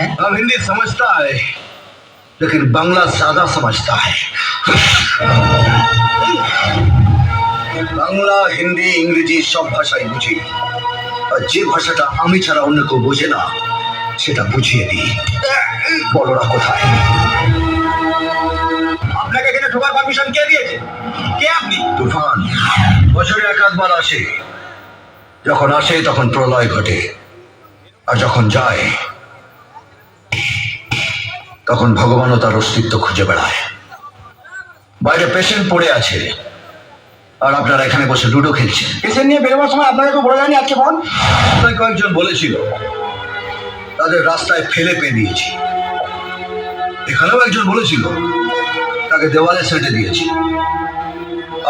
हम हिंदी समझता है लेकिन बांग्ला ज्यादा समझता है। বাংলা হিন্দি ইংরেজি সব ভাষাই বুঝি, আর যে ভাষাটা আমি ছাড়া অন্য কেউ বোঝে না সেটা বুঝিয়ে দিই। বড়রা কোথায়? আপনাকে এখানে ঢোকার পারমিশন কে দিয়েছে? কে আপনি? তুফান বছরে একাধবার আসে, যখন আসে তখন প্রলয় ঘটে, আর যখন যায় তখন ভগবানও তার অস্তিত্ব খুঁজে বেড়ায়। বাইরে পেশেন্ট পড়ে আছে আর আপনারা এখানে বসে লুডো খেলছেন। পেশেন্ট নিয়ে বেরোবার সময় আপনাকে তো বলে যায়নি আজকে ফোন? কয়েকজন বলেছিল, তাদের রাস্তায় ফেলে পেয়ে দিয়েছি। এখানেও একজন বলেছিল, তাকে দেওয়ালে সেটে দিয়েছি।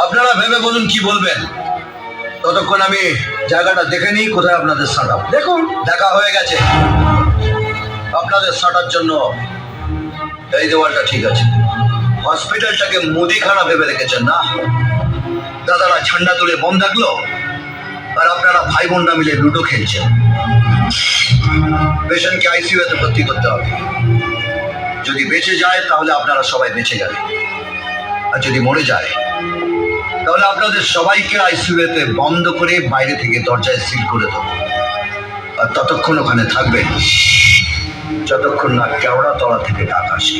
আপনারা ভেবে বলুন কি বলবেন। ততক্ষণ আমি জায়গাটা দেখে নিই কোথায় আপনাদের সাঁটা। দেখুন, দেখা হয়ে গেছে। আপনাদের সাঁটার জন্য এই দেওয়ালটা ঠিক আছে। হসপিটালটাকে মুদিখানা ভেবে রেখেছেন না? দাদারা ঝান্ডা তুলে বম থাকলো আর আপনারা ভাই বোনরা মিলে লুডো খেলছেন। পেশেন্টকে আইসিইউতে ভর্তি করতে হবে। যদি বেঁচে যায় তাহলে আপনারা সবাই বেঁচে যাবে, আর যদি মরে যায় তাহলে আপনাদের সবাইকে আইসিইউতে বন্ধ করে বাইরে থেকে দরজায় সিল করে দেবো। আর ততক্ষণ ওখানে থাকবেন যতক্ষণ না কেওড়া তলা থেকে ডাক আসে।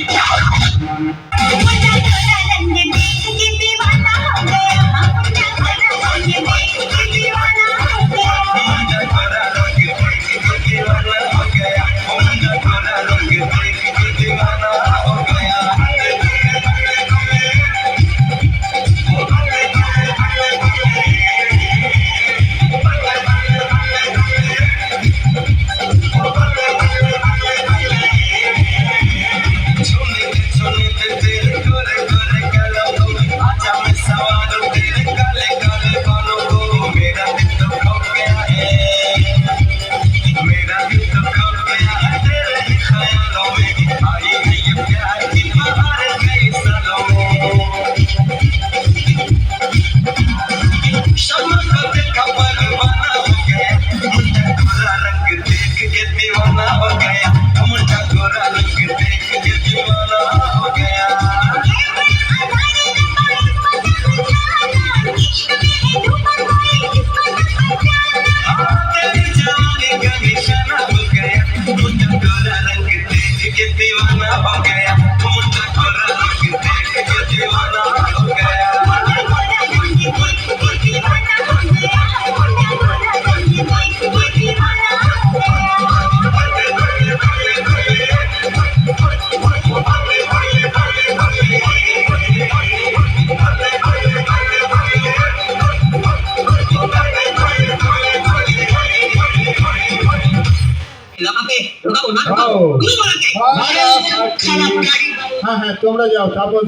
হ্যাঁ, তোমরা যাও তারপর